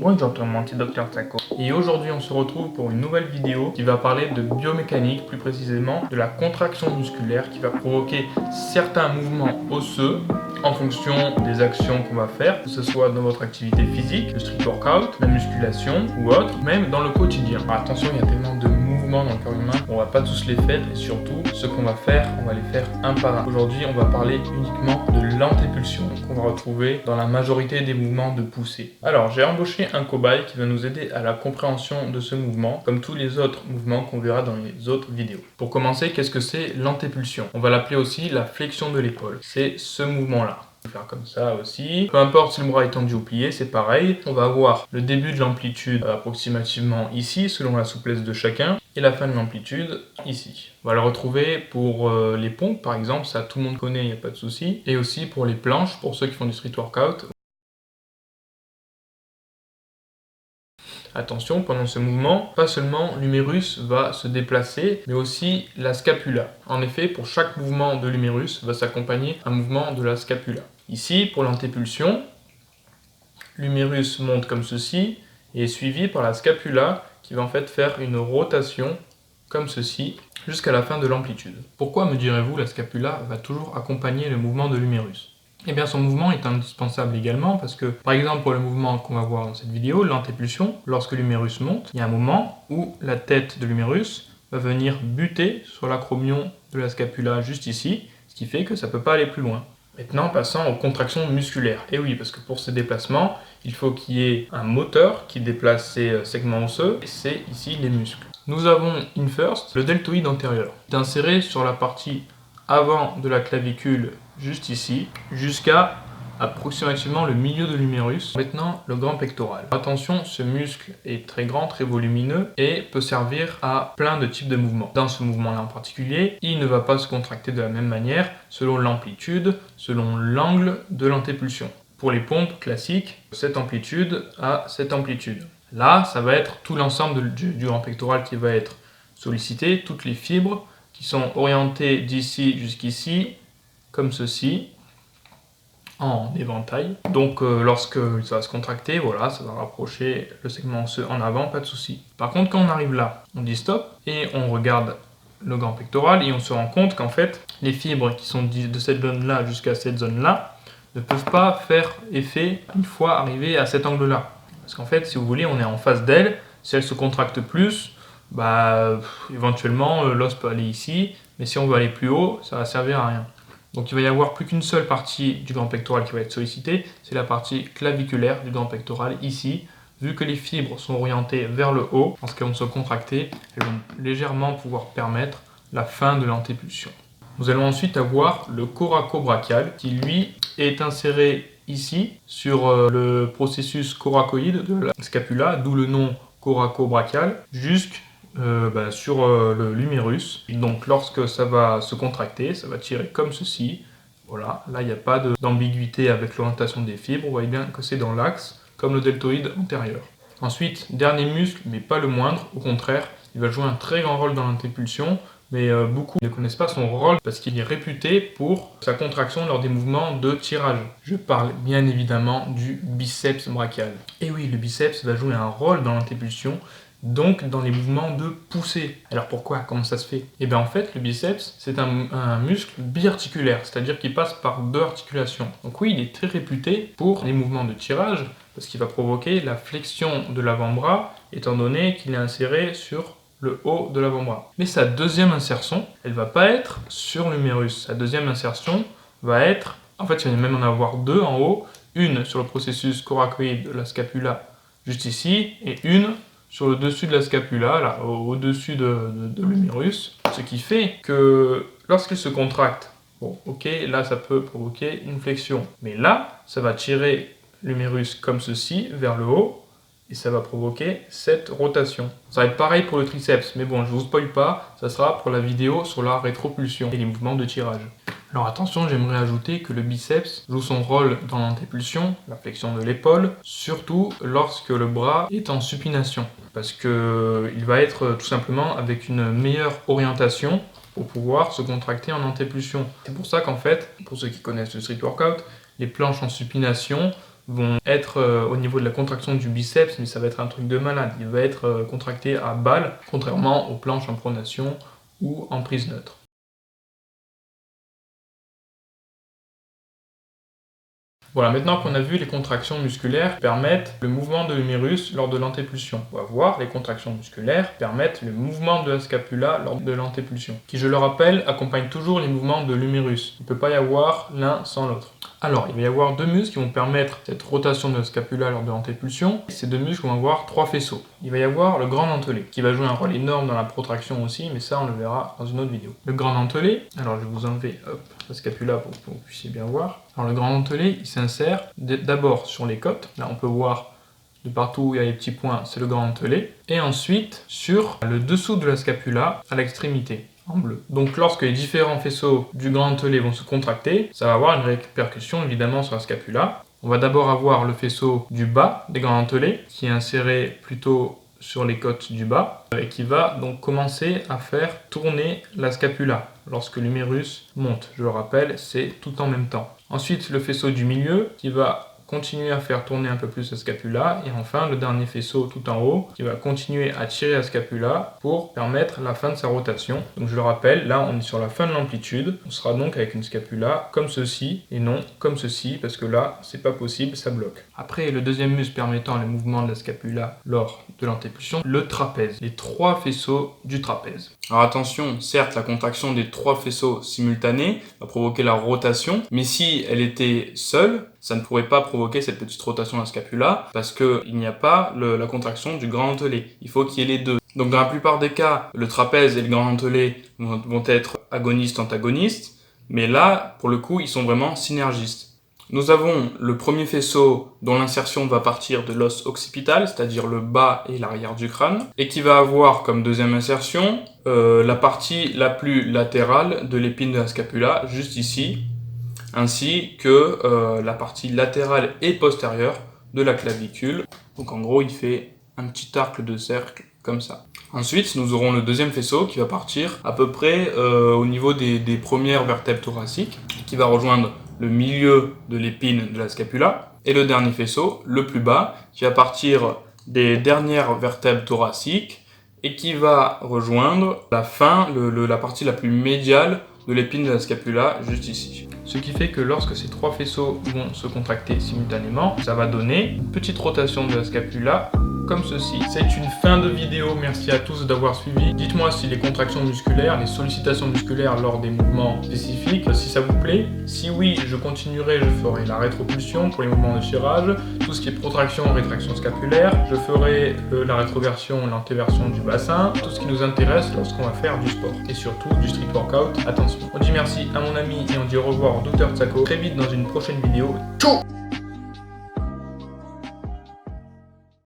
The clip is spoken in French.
Bonjour tout le monde, c'est Dr Taco. Et aujourd'hui on se retrouve pour une nouvelle vidéo qui va parler de biomécanique, plus précisément de la contraction musculaire qui va provoquer certains mouvements osseux en fonction des actions qu'on va faire, que ce soit dans votre activité physique, le street workout, la musculation ou autre, même dans le quotidien. Alors attention, il y a tellement de mouvements dans le corps humain, on va pas tous les faire et surtout ce qu'on va faire, on va les faire un par un. Aujourd'hui on va parler uniquement de l'antépulsion qu'on va retrouver dans la majorité des mouvements de poussée. Alors j'ai embauché un cobaye qui va nous aider à la compréhension de ce mouvement, comme tous les autres mouvements qu'on verra dans les autres vidéos. Pour commencer, qu'est-ce que c'est l'antépulsion? On va l'appeler aussi la flexion de l'épaule. C'est ce mouvement-là. On va faire comme ça aussi. Peu importe si le bras est tendu ou plié, c'est pareil. On va avoir le début de l'amplitude approximativement ici, selon la souplesse de chacun, et la fin de l'amplitude ici. On va le retrouver pour les pompes, par exemple, ça tout le monde connaît, il n'y a pas de souci. Et aussi pour les planches, pour ceux qui font du street workout. Attention, pendant ce mouvement, pas seulement l'humérus va se déplacer, mais aussi la scapula. En effet, pour chaque mouvement de l'humérus va s'accompagner un mouvement de la scapula. Ici, pour l'antépulsion, l'humérus monte comme ceci et est suivi par la scapula qui va en fait faire une rotation comme ceci jusqu'à la fin de l'amplitude. Pourquoi, me direz-vous, la scapula va toujours accompagner le mouvement de l'humérus? Eh bien, son mouvement est indispensable également parce que, par exemple, pour le mouvement qu'on va voir dans cette vidéo, l'antépulsion, lorsque l'humérus monte, il y a un moment où la tête de l'humérus va venir buter sur l'acromion de la scapula juste ici, ce qui fait que ça ne peut pas aller plus loin. Maintenant, passons aux contractions musculaires. Et oui, parce que pour ces déplacements, il faut qu'il y ait un moteur qui déplace ces segments osseux, et c'est ici les muscles. Nous avons in first le deltoïde antérieur, inséré sur la partie avant de la clavicule, juste ici, jusqu'à approximativement le milieu de l'humérus. Maintenant, le grand pectoral. Attention, ce muscle est très grand, très volumineux et peut servir à plein de types de mouvements. Dans ce mouvement-là en particulier, il ne va pas se contracter de la même manière selon l'amplitude, selon l'angle de l'antépulsion. Pour les pompes classiques, cette amplitude à cette amplitude. Là, ça va être tout l'ensemble du grand pectoral qui va être sollicité, toutes les fibres qui sont orientées d'ici jusqu'ici, comme ceci, en éventail. Donc lorsque ça va se contracter, voilà, ça va rapprocher le segment osseux en avant, pas de souci. Par contre, quand on arrive là, on dit stop et on regarde le grand pectoral et on se rend compte qu'en fait, les fibres qui sont de cette zone-là jusqu'à cette zone-là ne peuvent pas faire effet une fois arrivés à cet angle-là. Parce qu'en fait, si vous voulez, on est en face d'elle, si elle se contracte plus, éventuellement l'os peut aller ici, mais si on veut aller plus haut, ça va servir à rien. Donc il va y avoir plus qu'une seule partie du grand pectoral qui va être sollicitée, c'est la partie claviculaire du grand pectoral ici. Vu que les fibres sont orientées vers le haut, lorsqu'elles vont se contracter, elles vont légèrement pouvoir permettre la fin de l'antépulsion. Nous allons ensuite avoir le coracobrachial qui lui est inséré ici sur le processus coracoïde de la scapula, d'où le nom coracobrachial, jusqu'à sur l'humérus. Donc lorsque ça va se contracter, ça va tirer comme ceci. Voilà, là il n'y a pas d'ambiguïté avec l'orientation des fibres, vous voyez bien que c'est dans l'axe, comme le deltoïde antérieur. Ensuite, dernier muscle, mais pas le moindre, au contraire, il va jouer un très grand rôle dans l'antépulsion, mais beaucoup ne connaissent pas son rôle parce qu'il est réputé pour sa contraction lors des mouvements de tirage. Je parle bien évidemment du biceps brachial. Et oui, le biceps va jouer un rôle dans l'antépulsion, donc dans les mouvements de poussée. Alors pourquoi? Comment ça se fait? Et bien en fait, le biceps, c'est un muscle biarticulaire, c'est-à-dire qu'il passe par deux articulations. Donc oui, il est très réputé pour les mouvements de tirage, parce qu'il va provoquer la flexion de l'avant-bras, étant donné qu'il est inséré sur le haut de l'avant-bras. Mais sa deuxième insertion, elle ne va pas être sur l'humérus. Sa deuxième insertion va être, en fait il va même en avoir deux en haut, une sur le processus coracoïde de la scapula, juste ici, et une sur le dessus de la scapula, là, au-dessus de l'humérus, ce qui fait que lorsqu'il se contracte, bon, ok, là ça peut provoquer une flexion, mais là, ça va tirer l'humérus comme ceci, vers le haut, et ça va provoquer cette rotation. Ça va être pareil pour le triceps, mais bon, je ne vous spoil pas, ça sera pour la vidéo sur la rétropulsion et les mouvements de tirage. Alors attention, j'aimerais ajouter que le biceps joue son rôle dans l'antépulsion, la flexion de l'épaule, surtout lorsque le bras est en supination, parce qu'il va être tout simplement avec une meilleure orientation pour pouvoir se contracter en antépulsion. C'est pour ça qu'en fait, pour ceux qui connaissent le street workout, les planches en supination vont être au niveau de la contraction du biceps, mais ça va être un truc de malade. Il va être contracté à balle, contrairement aux planches en pronation ou en prise neutre. Voilà, maintenant qu'on a vu les contractions musculaires permettent le mouvement de l'humérus lors de l'antépulsion. On va voir, les contractions musculaires permettent le mouvement de la scapula lors de l'antépulsion, qui, je le rappelle, accompagne toujours les mouvements de l'humérus. Il ne peut pas y avoir l'un sans l'autre. Alors, il va y avoir deux muscles qui vont permettre cette rotation de la scapula lors de l'antépulsion. Ces deux muscles vont avoir trois faisceaux. Il va y avoir le grand dentelé, qui va jouer un rôle énorme dans la protraction aussi, mais ça on le verra dans une autre vidéo. Le grand dentelé, alors je vais vous enlever la scapula pour que vous puissiez bien voir. Alors le grand dentelé, il s'insère d'abord sur les côtes. Là on peut voir de partout où il y a les petits points, c'est le grand dentelé. Et ensuite sur le dessous de la scapula à l'extrémité, en bleu. Donc lorsque les différents faisceaux du grand dentelé vont se contracter, ça va avoir une répercussion évidemment sur la scapula. On va d'abord avoir le faisceau du bas des grands dentelés, qui est inséré plutôt sur les côtes du bas, et qui va donc commencer à faire tourner la scapula lorsque l'humérus monte. Je le rappelle, c'est tout en même temps. Ensuite, le faisceau du milieu, qui va continuer à faire tourner un peu plus la scapula, et enfin le dernier faisceau tout en haut qui va continuer à tirer la scapula pour permettre la fin de sa rotation. Donc je le rappelle, là on est sur la fin de l'amplitude, on sera donc avec une scapula comme ceci et non comme ceci, parce que là c'est pas possible, ça bloque. Après, le deuxième muscle permettant le mouvement de la scapula lors de l'antépulsion, le trapèze, les trois faisceaux du trapèze. Alors attention, certes la contraction des trois faisceaux simultanés va provoquer la rotation, mais si elle était seule, ça ne pourrait pas provoquer cette petite rotation de la scapula parce qu'il n'y a pas la contraction du grand dentelé. Il faut qu'il y ait les deux. Donc dans la plupart des cas, le trapèze et le grand dentelé vont être agonistes-antagonistes, mais là, pour le coup, ils sont vraiment synergistes. Nous avons le premier faisceau dont l'insertion va partir de l'os occipital, c'est-à-dire le bas et l'arrière du crâne, et qui va avoir comme deuxième insertion la partie la plus latérale de l'épine de la scapula, juste ici, ainsi que la partie latérale et postérieure de la clavicule. Donc en gros, il fait un petit arc de cercle comme ça. Ensuite, nous aurons le deuxième faisceau qui va partir à peu près au niveau des premières vertèbres thoraciques, qui va rejoindre le milieu de l'épine de la scapula. Et le dernier faisceau, le plus bas, qui va partir des dernières vertèbres thoraciques et qui va rejoindre la fin, la partie la plus médiale de l'épine de la scapula, juste ici. Ce qui fait que lorsque ces trois faisceaux vont se contracter simultanément, ça va donner une petite rotation de la scapula comme ceci. C'est une fin de vidéo, merci à tous d'avoir suivi. Dites-moi si les contractions musculaires, les sollicitations musculaires lors des mouvements spécifiques, si ça vous plaît. Si oui, je continuerai, je ferai la rétropulsion pour les mouvements de tirage, tout ce qui est protraction, rétraction scapulaire, je ferai la rétroversion, l'antéversion du bassin, tout ce qui nous intéresse lorsqu'on va faire du sport. Et surtout du street workout, attention. On dit merci à mon ami et on dit au revoir au Dr Tsako très vite dans une prochaine vidéo. Ciao.